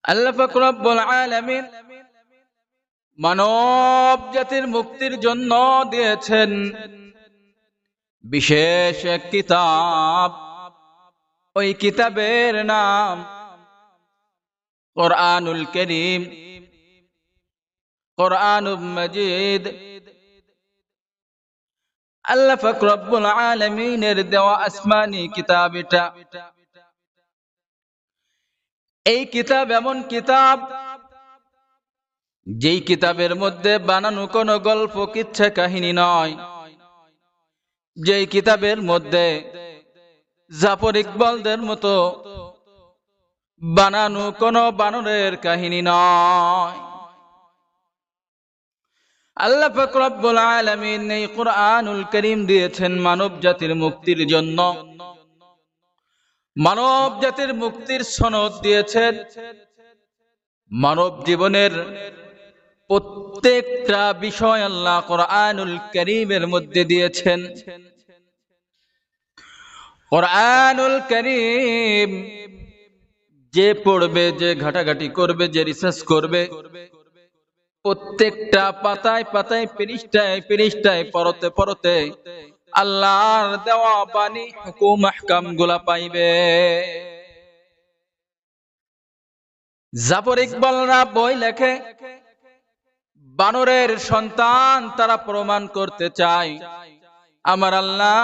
আল্লাহ পাক রব্বুল আলামিন মানব জাতির মুক্তির জন্য দিয়েছেন বিশেষ এক কিতাব। ওই কিতাবের নাম কোরআনুল কারীম, কোরআনুল মাজিদ। আল্লাহ পাক রব্বুল আলামিনের দেওয়া আসমানি কিতাব এটা। এই কিতাব এমন কিতাব, যেই কিতাবের মধ্যে বানানো কোনো গল্প কিচ্ছা কাহিনী নয়। যেই কিতাবের মধ্যে জাফর ইকবালদের মতো বানানো কোনো বানরের কাহিনী নয়। আল্লাহ পাক রব্বুল আলামিন এই কোরআনুল কারীম দিয়েছেন মানব জাতির মুক্তির জন্য। মানব জাতির মুক্তির সনদ দিয়েছেন। মানব জীবনের প্রত্যেকটা বিষয় আল্লাহ কোরআনুল কারীমের মধ্যে দিয়েছেন। কোরআনুল কারীম যে পড়বে, যে ঘাটাঘাটি করবে, যে রিসার্চ করবে, প্রত্যেকটা পাতায় পাতায়, পৃষ্ঠায় পৃষ্ঠায়, পরতে পরতে আল্লাহর দেওয়া বাণী, হুকুম, আহকাম গুলা পাইবে। জাফর ইকবালরা বই লেখে, বানরের সন্তান তারা প্রমাণ করতে চায়। আমার আল্লাহ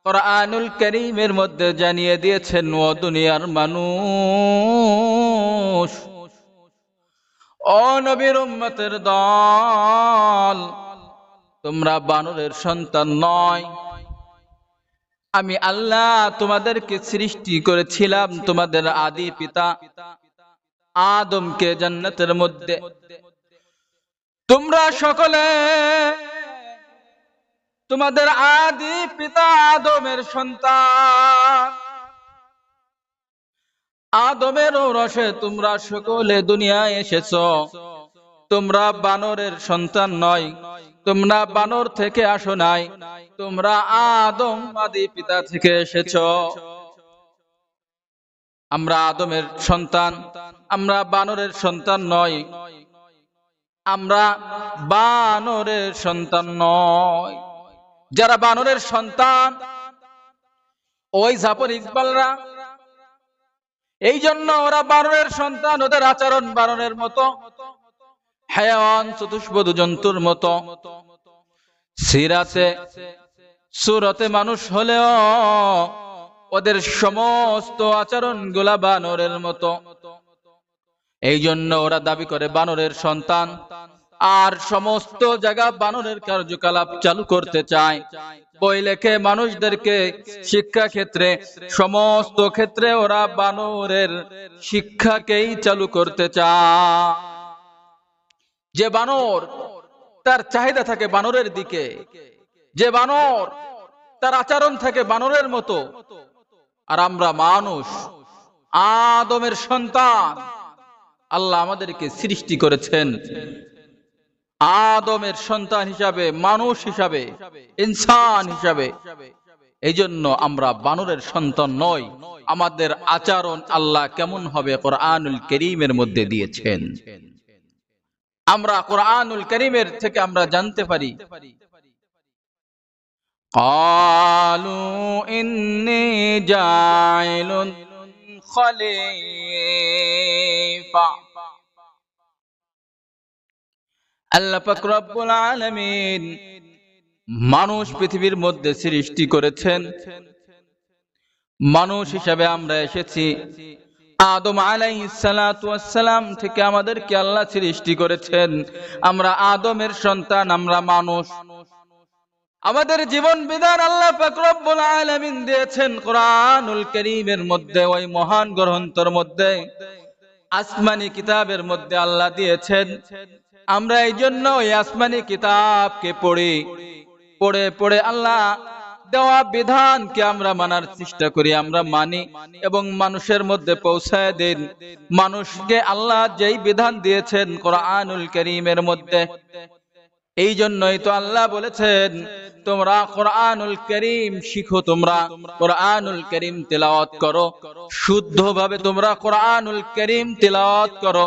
কোরআনুল কারীমের মধ্যে জানিয়ে দিয়েছেন, ও দুনিয়ার মানুষ, ও নবীর উম্মতের দল, তোমরা বানরের সন্তান নয়। আমি আল্লাহ তোমাদেরকে সৃষ্টি করেছিলাম তোমাদের আদি পিতা আদমকে জান্নাতের মধ্যে। তোমরা সকলে তোমাদের আদি পিতা আদমের সন্তান। আদমের রসে তোমরা সকলে দুনিয়ায় এসেছো। তোমরা বানরের সন্তান নয়, তোমরা বানর থেকে আসো নাই, তোমরা আদম আদি পিতা থেকে এসেছো। আমরা আদমের সন্তান, আমরা বানরের সন্তান নয়, আমরা বানরের সন্তান নয়। যারা বানরের সন্তান, ওই জাফর ইকবালরা, এই জন্য ওরা বানরের সন্তান। ওদের আচরণ বানরের মতো, হায়াওয়ান চতুষ্পদ জন্তুর মতো। সিরাতে সুরতে মানুষ হলেও ওদের সমস্ত আচরণ গুলা বানরের মতো। এই জন্য ওরা দাবি করে বানরের সন্তান, আর সমস্ত জায়গা বানরের কার্যকলাপ চালু করতে চায়। বই লেখে মানুষদেরকে শিক্ষা ক্ষেত্রে, সমস্ত ক্ষেত্রে ওরা বানরের শিক্ষাকেই চালু করতে চায়। যে বানর তার চাহিদা থাকে বানরের দিকে, যে বানর তার আচরণ থাকে বানরের মতো। আর আমরা মানুষ, আদমের সন্তান। আল্লাহ আমাদেরকে সৃষ্টি করেছেন আদমের সন্তান হিসাবে, মানুষ হিসাবে, ইনসান হিসাবে। এই জন্য আমরা বানরের সন্তান নই। আমাদের আচরণ আল্লাহ কেমন হবে কোরআনুল কারীমের মধ্যে দিয়েছেন। আমরা কোরআনুল কারীমের থেকে আমরা জানতে পারি। ক্বালু ইন্নী জাইলুন খলিফা। আল্লাহ পাক রব্বুল আলামিন মানুষ পৃথিবীর মধ্যে সৃষ্টি করেছেন। মানুষ হিসাবে আমরা এসেছি। আদম আলাইহিস সালাতু ওয়াস সালাম থেকে আমাদেরকে আল্লাহ সৃষ্টি করেছেন। আমরা আদমের সন্তান, আমরা মানুষ। আমাদের জীবন বিধান আল্লাহ পাক রব্বুল আলামিন দিয়েছেন কোরআনুল কারীমের মধ্যে, ওই মহান গ্রন্থের মধ্যে, আসমানি কিতাবের মধ্যে আল্লাহ দিয়েছেন। আমরা এই জন্য ওই আসমানি কিতাবকে পড়ি, পড়ে পড়ে আল্লাহ দেওয়া বিধানকে আমরা মানার চেষ্টা করি, আমরা মানি এবং মানুষের মধ্যে পৌঁছায় দিন। মানুষকে আল্লাহ যেই বিধান দিয়েছেন কোরআনুল কারীমের মধ্যে। এই জন্যই তো আল্লাহ বলেছেন, তোমরা কোরআনুল কারীম শিখো, তোমরা কোরআনুল কারীম তেলাওয়াত করো, শুদ্ধভাবে তোমরা কোরআনুল কারীম তেলাওয়াত করো,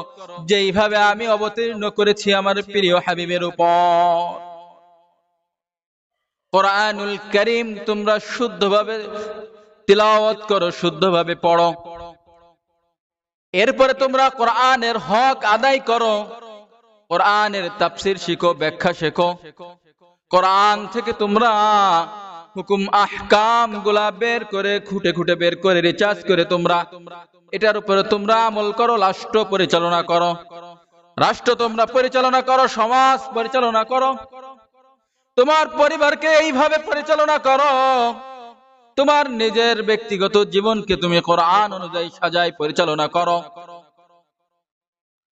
যেইভাবে আমি অবতীর্ণ করেছি আমার প্রিয় হাবিবের উপর। কোরআনুল কারীম তোমরা শুদ্ধভাবে তিলাওয়াত করো, শুদ্ধভাবে পড়ো। এরপরে তোমরা কোরআনের হক আদায় করো, কোরআনের তাফসীর শিখো, ব্যাখ্যা শেখো। কোরআন থেকে তোমরা হুকুম আহকাম গুলা বের করে, খুঁটে খুঁটে বের করে, রিসার্চ করে তোমরা এটার উপরে তোমরা আমল করো, রাষ্ট্র পরিচালনা করো। রাষ্ট্র তোমরা পরিচালনা করো, সমাজ পরিচালনা করো, তোমার পরিবারকে এইভাবে পরিচালনা করো, তোমার নিজের ব্যক্তিগত জীবনকে তুমি কোরআন অনুযায়ী সাজাই পরিচালনা করো।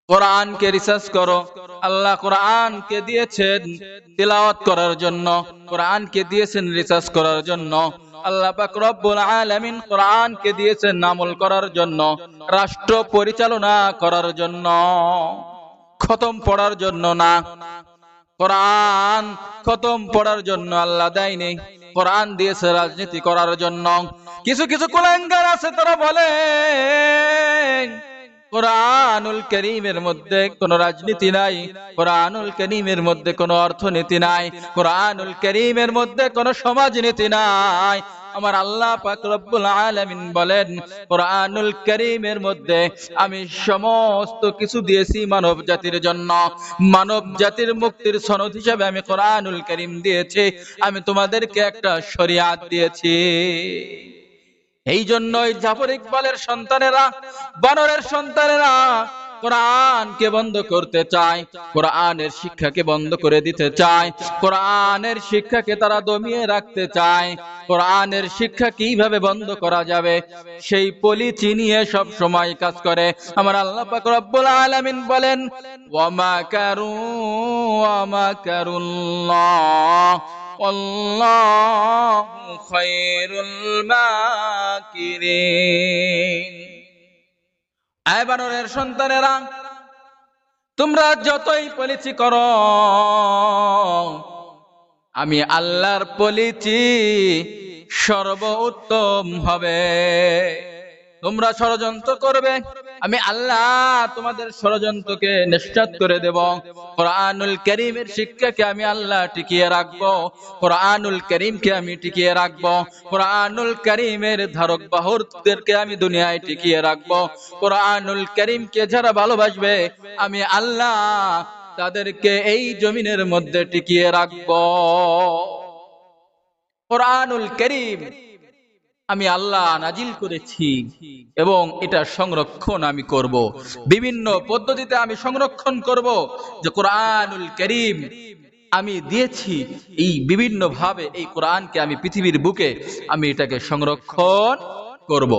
কোরআনকে রিসার্চ করো। আল্লাহ কোরআনকে দিয়েছেন তিলাওয়াত করার জন্য, কোরআনকে দিয়েছেন রিসার্চ করার জন্য। আল্লাহ পাক রব্বুল আলামিন কোরআনকে দিয়েছেন আমল করার জন্য, রাষ্ট্র পরিচালনা করার জন্য, খতম পড়ার জন্য না। কোরআন খতম পড়ার জন্য আল্লাহ দেয়নি, কোরআন দিয়েছে রাজনীতি করার জন্য। কিছু কিছু কুলাঙ্গার আছে, তারা বলে কোরআনুল কারীমের মধ্যে কোনো রাজনীতি নাই, কোরআনুল কারীমের মধ্যে কোনো অর্থনীতি নাই, কোরআনুল কারীমের মধ্যে কোনো সমাজনীতি নাই। আমার আল্লাহ পাক রব্বুল আলামিন বলেন, কোরআনুল কারীমের মধ্যে আমি সমস্ত কিছু দিয়েছি মানব জাতির জন্য। মানব জাতির মুক্তির সনদ হিসেবে আমি কোরআনুল কারীম দিয়েছি, আমি তোমাদেরকে একটা শরিয়াত দিয়েছি। এই জন্যই জাফর ইকবালের সন্তানেরা, বানরের সন্তানেরা কোরআনকে বন্ধ করতে চায়, কোরআনের শিক্ষাকে বন্ধ করে দিতে চায়, কোরআনের শিক্ষাকে তারা দমিয়ে রাখতে চায়। কোরআনের শিক্ষা কিভাবে বন্ধ করা যাবে সেই পলিচি নিয়ে সব সময় কাজ করে। আমার আল্লাহ পাক রব্বুল আলামিন বলেন, ওয়া মাকারু ওয়া মাকারুল্লাহ আল্লাহু খায়রুল মাকিরিন। আয় বানরের সন্তানেরা, তোমরা যতই পলিচি করো, আমি আল্লাহর পলিচি সর্বোত্তম হবে। তোমরা ষড়যন্ত্র করবে, আমি আল্লাহ তোমাদের ষড়যন্ত্রকে নিশ্চিত করে দেব। কোরআনুল কারীমের শিক্ষাকে আমি আল্লাহ টিকিয়ে রাখবো, কোরআনুল কারীমকে আমি টিকিয়ে রাখবো, কোরআনুল কারীমের ধারক বাহকদেরকে আমি দুনিয়ায় টিকিয়ে রাখবো। কোরআনুল কারীমকে যারা ভালোবাসবে আমি আল্লাহ তাদেরকে এই জমিনের মধ্যে টিকিয়ে রাখবো। কোরআনুল কারীম আমি আল্লাহ নাজিল করেছি এবং এটা সংরক্ষণ আমি করব, বিভিন্ন পদ্ধতিতে আমি সংরক্ষণ করব। যে কোরআনুল কারীম আমি দিয়েছি, এই বিভিন্ন ভাবে এই কোরআনকে আমি পৃথিবীর বুকে আমি এটাকে সংরক্ষণ করব।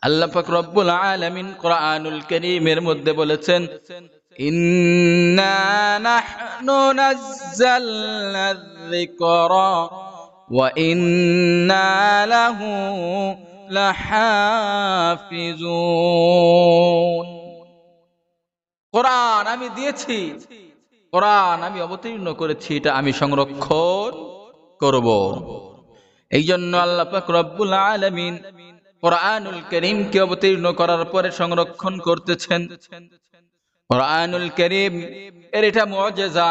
আল্লাহ পাক রব্বুল আলামিন কোরআনুল কারীমের মধ্যে বলেছেন, ইন্না নাহনু নাযালনা যিকরা ওয়া ইন্না লাহু লাহাফিজুন। কোরআন আমি দিয়েছি, কোরআন আমি অবতীর্ণ করেছি, এটা আমি সংরক্ষণ করব। এই জন্য আল্লাহ পাক রব্বুল আলামিন কোরআনুল কারীমকে অবতীর্ণ করার পরে সংরক্ষণ করতেছেন। কোরআনুল কারীম এর এটা মুআজিজা,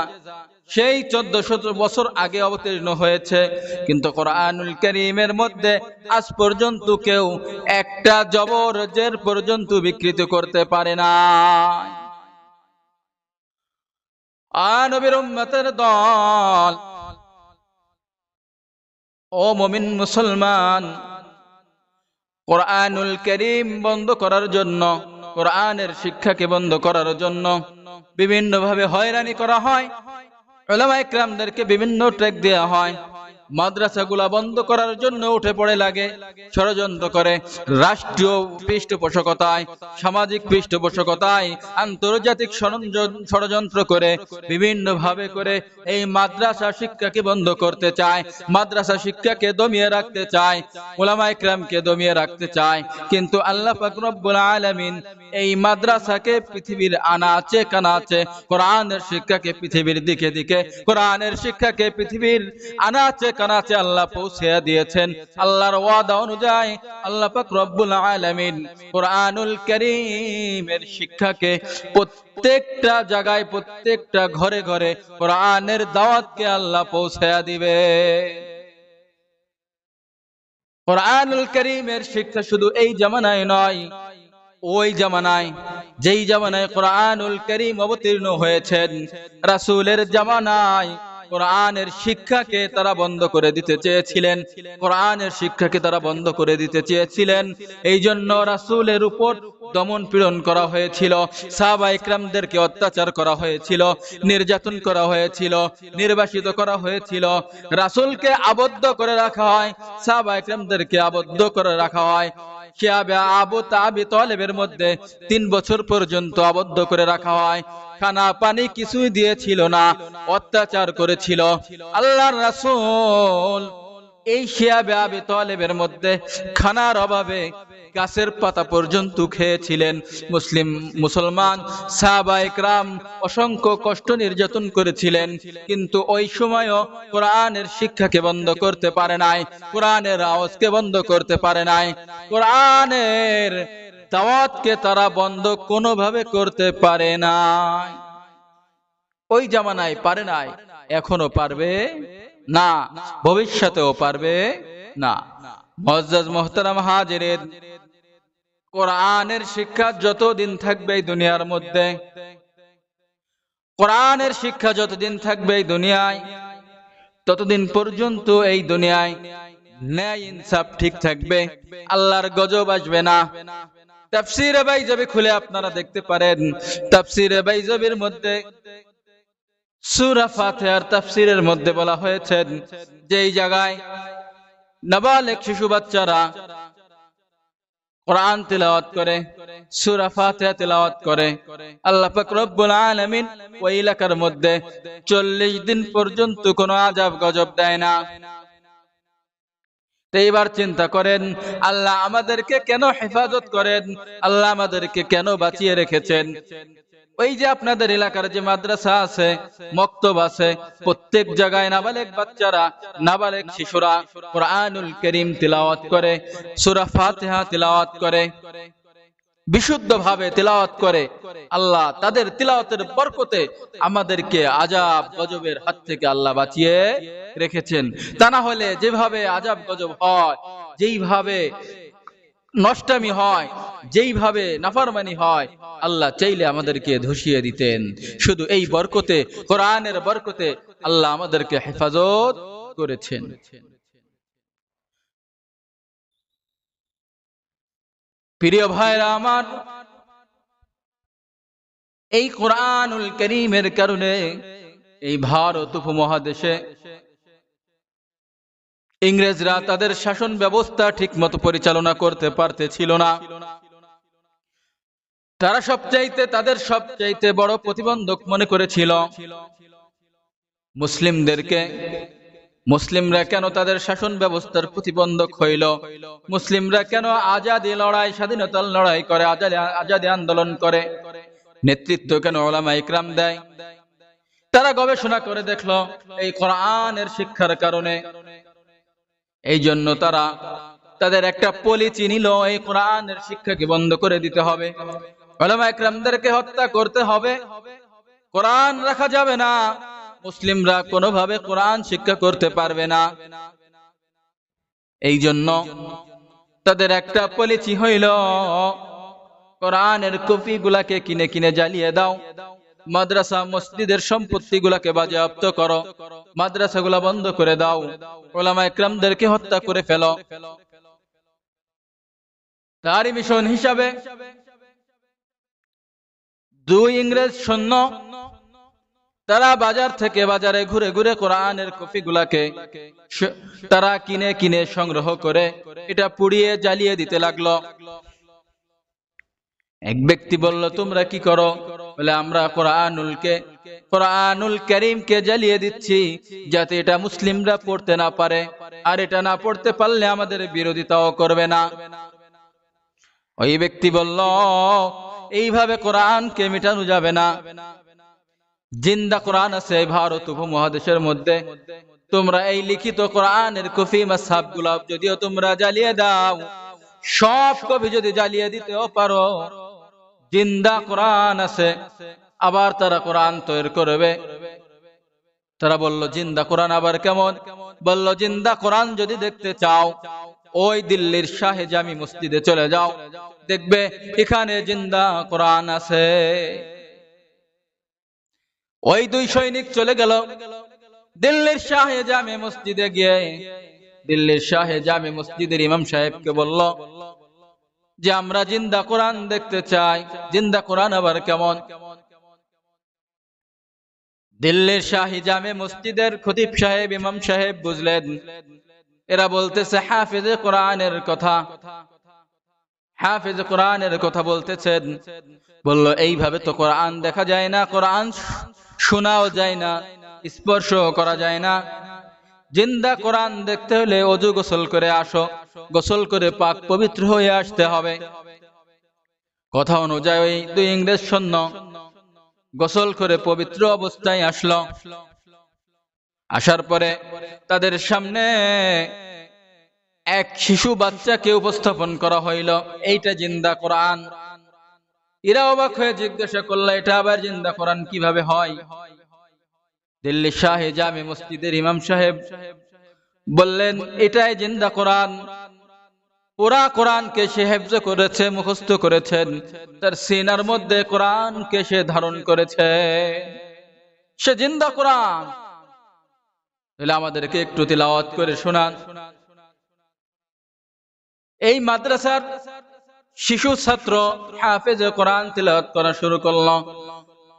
সেই 1400 বছর আগে অবতীর্ণ হয়েছে, কিন্তু কোরআনুল কারীমের মধ্যে আজ পর্যন্ত কেউ একটা জবর জের পর্যন্ত বিকৃত করতে পারে না। নবীর উম্মতের দল, ও মুমিন মুসলমান, কোরআনুল কারীম বন্ধ করার জন্য, কোরআনের শিক্ষাকে বন্ধ করার জন্য বিভিন্ন ভাবে হয়রানি করা হয়। উলামায়ে কেরামদেরকে বিভিন্ন ট্রেক দেওয়া হয়, মাদ্রাসাগুলা বন্ধ করার জন্য উঠে পড়ে লাগে, ষড়যন্ত্র করে, রাষ্ট্রীয় পৃষ্ঠপোষকতায়, সামাজিক পৃষ্ঠপোষকতায়, আন্তর্জাতিক ষড়যন্ত্র করে, বিভিন্ন ভাবে করে এই মাদ্রাসা শিক্ষাকে বন্ধ করতে চায়, মাদ্রাসা শিক্ষাকে দমিয়ে রাখতে চায়, উলামায়ে কেরামকে দমিয়ে রাখতে চায়। কিন্তু আল্লাহ পাক রব্বুল আলামিন এই মাদ্রাসাকে পৃথিবীর আনাচে কানাচে, কোরআনের শিক্ষাকে পৃথিবীর দিকে দিকে, কোরআনের শিক্ষাকে পৃথিবীর আনাচে কানাচে আল্লাহ পৌঁছে দিয়েছেন। আল্লাহর ওয়াদা অনুযায়ী আল্লাহ পাক রব্বুল আলামিন কোরআনুল কারীমের শিক্ষাকে প্রত্যেকটা জায়গায়, প্রত্যেকটা ঘরে ঘরে কোরআনের দাওয়াতকে আল্লাহ পৌঁছে দিবে। কোরআনুল কারীমের শিক্ষা শুধু এই জামানায় নয়, ওই জামানায়, যেই জামানায় কোরআনুল কারীম অবতীর্ণ হয়েছেন, রাসূলের জামানায় কোরআনের শিক্ষাকে তারা বন্ধ করে দিতে চেয়েছিলেন, কোরআনের শিক্ষাকে তারা বন্ধ করে দিতে চেয়েছিলেন। এই জন্য রাসূলের উপর দমন পীড়ন করা হয়েছিল, সাহাবায়ে কেরামদেরকে অত্যাচার করা হয়েছিল, নির্যাতন করা হয়েছিল, নির্বাসিত করা হয়েছিল, রাসূলকে আবদ্ধ করে রাখা হয়, সাহাবায়ে কেরামদেরকে আবদ্ধ করে রাখা হয়। আবু তালেবের মধ্যে 3 বছর পর্যন্ত আবদ্ধ করে রাখা হয়, খানা পানি কিছুই দিয়েছিল না, অত্যাচার করেছিল। আল্লাহর রাসূল এই শিয়াবে আবি তালেবের মধ্যে খানার অভাবে গাছের পাতা পর্যন্ত খেয়েছিলেন। মুসলমান সাহাবায়ে কেরাম অসংখ্য কষ্ট নির্যাতন করেছিলেন, কিন্তু ওই সময়ও কোরআনের শিক্ষাকে বন্ধ করতে পারে নাই, কোরআনের আওয়াজকে বন্ধ করতে পারে নাই, কোরআনের দাওয়াতকে তারা বন্ধ কোনোভাবে করতে পারে না। ওই জামানায় পারে নাই, এখনো পারবে না, ভবিষ্যতেও পারবে না। মুআজ্জাজ মুহতারাম হাজিরিন, কোরআনের শিক্ষা যতদিন থাকবে এই দুনিয়ার মধ্যে, কোরআনের শিক্ষা যতদিন থাকবে এই দুনিয়ায়, ততদিন পর্যন্ত এই দুনিয়ায় ন্যায় ইনসাফ ঠিক থাকবে, আল্লাহর গজব আসবে না। তাফসীরে বাইজাবি খুলে আপনারা দেখতে পারেন, তাফসীরে বাইজাবির মধ্যে সূরা ফাতিহার তাফসীরের মধ্যে বলা হয়েছে যে এই জায়গায় নাবালেগ শিশু বাচ্চারা কোরআন তিলাওয়াত করে, সূরা ফাতিহা তিলাওয়াত করে, আল্লাহ পাক রব্বুল আলামিন ওই এলাকার মধ্যে 40 দিন পর্যন্ত কোনো আযাব গজব দেয় না। তো এবার চিন্তা করেন, আল্লাহ আমাদেরকে কেন হেফাজত করেন, আল্লাহ আমাদেরকে কেন বাঁচিয়ে রেখেছেন? ওই যে আপনাদের এলাকার যে মাদ্রাসা আছে, মক্তব আছে, প্রত্যেক জায়গায় নাবালেগ বাচ্চারা, নাবালেগ শিশুরা কোরআনুল কারীম তিলাওয়াত করে, সূরা ফাতিহা তিলাওয়াত করে, বিশুদ্ধভাবে তিলাওয়াত করে। আল্লাহ তাদের তিলাওয়াতের বরকতে আমাদেরকে আযাব গজবের হাত থেকে আল্লাহ বাঁচিয়ে রেখেছেন। তা না হলে যেভাবে আযাব গজব হয়, যেইভাবে নষ্টামি হয়, যেইভাবে নাফরমানি হয়, আল্লাহ চাইলে আমাদেরকে ধসিয়ে দিতেন। শুধু এই বরকতে, কোরআনের বরকতে আল্লাহ আমাদেরকে হেফাজত করেছেন। প্রিয় ভাইরা আমার, এই কোরআনুল কারীমের কারণে এই ভারত উপমহাদেশে ইংরেজরা তাদের শাসন ব্যবস্থা ঠিকমতো পরিচালনা করতে পারতেছিল না। তারা তাদের সবচাইতে বড় প্রতিবন্ধক মনে করেছিল মুসলিমদেরকে। মুসলিমরা কেন তাদের শাসন ব্যবস্থার প্রতিবন্ধক হইল? মুসলিমরা কেন আজাদী লড়াই, স্বাধীনতার লড়াই করে, আজাদী আন্দোলন করে? নেতৃত্ব কেন উলামায়ে কেরাম দেয়? তারা গবেষণা করে দেখলো এই কোরআনের শিক্ষার কারণে। এই জন্য তারা তাদের একটা পলিসি নিল, এই কোরআনের শিক্ষাকে বন্ধ করে দিতে হবে, উলামায়ে কেরামদেরকে হত্যা করতে হবে, কোরআন রাখা যাবে না, মুসলিমরা কোনোভাবে কোরআন শিক্ষা করতে পারবে না। এই জন্য তাদের একটা পলিসি হইল, কোরআনের কপি গুলাকে কিনে কিনে জ্বালিয়ে দাও, মাদ্রাসা মসজিদের সম্পত্তি গুলাকে বাজেয়াপ্ত করো, মাদ্রাসাগুলা বন্ধ করে দাও, উলামায়ে কেরামদেরকে হত্যা করে ফেলো। তারই মিশন হিসাবে 2 ইংরেজ সৈন্য তারা বাজার থেকে বাজারে ঘুরে ঘুরে কোরআনের কপিগুলাকে তারা কিনে কিনে সংগ্রহ করে এটা পুড়িয়ে জ্বালিয়ে দিতে লাগলো। এক ব্যক্তি বলল, তোমরা কি করো? বলে, আমরা কোরআনুল কারীমকে জ্বালিয়ে দিচ্ছি যাতে এটা মুসলিমরা পড়তে না পারে, আর এটা না পড়তে পারলে আমাদের বিরোধিতাও করবে না। ওই ব্যক্তি বলল, এইভাবে কোরআনকে মেটানো যাবে না। জিন্দা কোরআন আছে ভারত উপমহাদেশের মধ্যে, তোমরা এই লিখিত কোরআনের কপি মাসহাবগুলো যদিও তোমরা জ্বালিয়ে দাও, সব কপি যদি জ্বালিয়ে দিতেও পারো, জিন্দা কোরআন আছে। আবার তারা কোরআন তৈরি করবে। তারা বলল, জিন্দা কোরআন আবার কেমন? বলল, জিন্দা কোরআন যদি দেখতে চাও, ওই দিল্লির শাহে জামি মসজিদে চলে যাও, দেখবে এখানে জিন্দা কোরআন আছে। ওই দুই সৈনিক চলে গেল দিল্লির শাহে জামি মসজিদে। গিয়ে দিল্লির শাহে জামি মসজিদের ইমাম সাহেবকে বলল যে, আমরা জিন্দা কোরআন দেখতে চাই। জিন্দা কোরআন আবার কেমন? দিল্লির শাহী জামে মসজিদের খতিব সাহেব, ইমাম সাহেব বুঝলেন এরা বলতেছে হাফেজে কোরআনের কথা, হাফেজে কোরআনের কথা বলতেছেন। বলল, এইভাবে তো কোরআন দেখা যায় না, কোরআন শোনাও যায় না, স্পর্শ করা যায় না। জিন্দা কোরআন দেখতে হলে ওযু গোসল করে আসো, গোসল করে পাক পবিত্র হয়ে আসতে হবে। কথা অনুযায়ী ওই দুই ইংরেজ সৈন্য গোসল করে পবিত্র অবস্থায় আসলো। আসার পরে তাদের সামনে এক শিশু বাচ্চাকে উপস্থাপন করা হইল, এইটা জিন্দা কোরআন। এরা অবাক হয়ে জিজ্ঞাসা করলো, এটা আবার জিন্দা কোরআন কিভাবে হয়? দিল্লি শাহে জামে মসজিদের ইমাম সাহেব বললেন, এটাই জিন্দা কোরআন। পুরা কোরআনকে সে হেফজ করেছে, মুখস্থ করেছেন, তার সিনার মধ্যে কোরআনকে সে ধারণ করেছে, সে জিন্দা কোরআন। তাহলে আমাদেরকে একটু তিলাওয়াত করে শোনান। এই মাদ্রাসার শিশু ছাত্র হাফেজ কোরআন তিলাওয়াত করা শুরু করলো।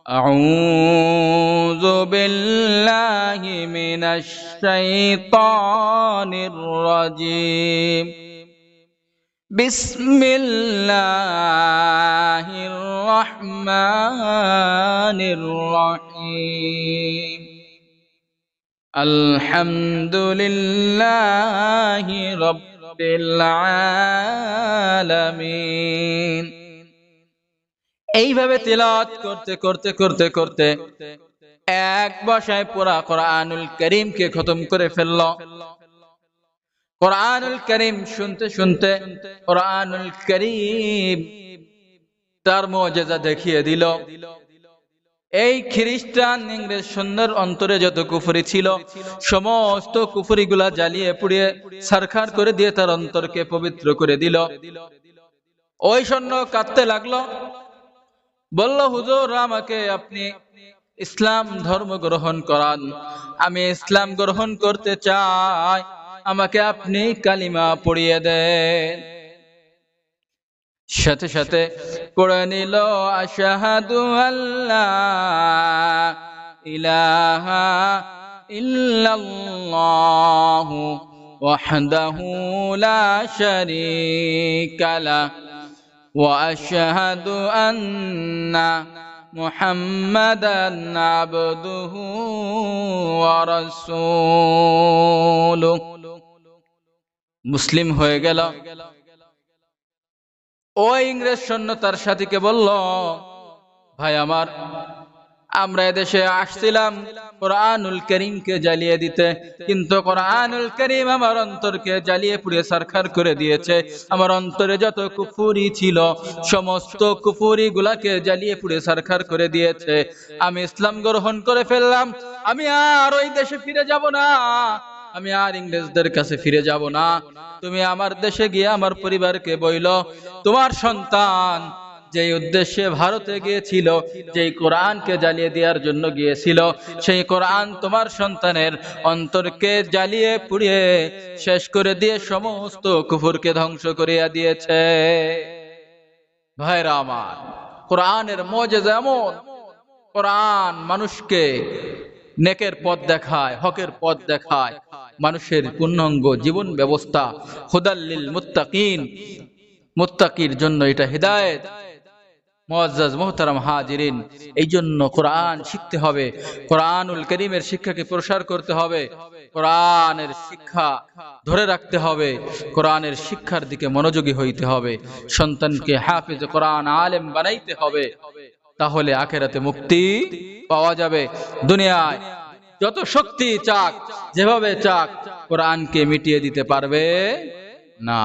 আউযু বিল্লাহি মিনাশ শাইতানির রাজীম। বিসমিল্লাহির রহমানির রহিম। আলহামদুলিল্লাহি রাব্বিল আলামিন। এইভাবে তিলাওয়াত করতে করতে করতে করতে এক বসায় পুরা কোরআনুল কারীমকে খতম করে ফেলল। কোরআনুল কারীম শুনতে শুনতে কোরআনুল কারীম তার মুজিজা দেখিয়ে দিল। এই খ্রিস্টান ইংরেজ সৈন্যের অন্তরে যত কুফরি ছিল, সমস্ত কুফরিগুলা জ্বালিয়ে পুড়িয়ে ছারখার করে দিয়ে তার অন্তরকে পবিত্র করে দিল। ওই সৈন্য কাঁদতে লাগলো, বলল, হুজুর, আমাকে আপনি ইসলাম ধর্ম গ্রহণ করান, আমি ইসলাম গ্রহণ করতে চাই, আমাকে আপনি কালিমা পড়িয়ে দেন। সাথে সাথে পড়ে নিল, আশহাদু আল্লা ইলাহা ইল্লাল্লাহু ওয়াহদাহু লা শারীকা লাহু ওয়া আশহাদু আন্না মুহাম্মাদান আবদুহু ওয়া রাসূলুহু। মুসলিম হয়ে গেল। ওই ইংরেজ সৈন্য তার সাথীকে বলল, ভাই আমার, আমরা এদেশে আসছিলাম কোরআনুল কারীমকে জ্বালিয়ে দিতে, কিন্তু কোরআনুল কারীম আমার অন্তরকে জ্বালিয়ে পুড়িয়ে ছারখার করে দিয়েছে। আমার অন্তরে যত কুফরি ছিল, সমস্ত কুফরি গুলাকে জ্বালিয়ে পুড়িয়ে ছারখার করে দিয়েছে। আমি ইসলাম গ্রহণ করে ফেললাম, আমি আর ওই দেশে ফিরে যাব না, আমি আর ইংরেজদের কাছে ফিরে যাব না। তুমি আমার দেশে গিয়ে আমার পরিবারকে বইলো, তোমার সন্তান যেই উদ্দেশ্যে ভারতে গিয়েছিল, যেই কোরআনকে জ্বালিয়ে দেওয়ার জন্য গিয়েছিল, সেই কোরআন তোমার সন্তানের অন্তরকে জ্বালিয়ে পুড়িয়ে শেষ করে দিয়ে সমস্ত কুফরকে ধ্বংস করিয়া দিয়েছে। ভাইরা আমার, কোরআনের মুজিজা এমন কোরআন মানুষকে নেকের পথ দেখায়, হকের পথ দেখায়, মানুষের পূর্ণাঙ্গ জীবন ব্যবস্থা। হুদাল্লিল মুত্তাকিন, মুত্তাকির জন্য এটা হিদায়েত। মুআজ্জাজ মুহতারাম হাজিরিন, এই জন্য কোরআন শিখতে হবে, কোরআনুল কারীমের শিক্ষাকে প্রসার করতে হবে, কোরআনের শিক্ষা ধরে রাখতে হবে, কোরআনের শিক্ষার দিকে মনোযোগী হইতে হবে, সন্তানকে হাফেজ কোরআন আলেম বানাইতে হবে। তাহলে আখিরাতে মুক্তি পাওয়া যাবে। দুনিয়ায় যত শক্তি চাক, যেভাবে চাক, কোরআনকে মিটিয়ে দিতে পারবে না।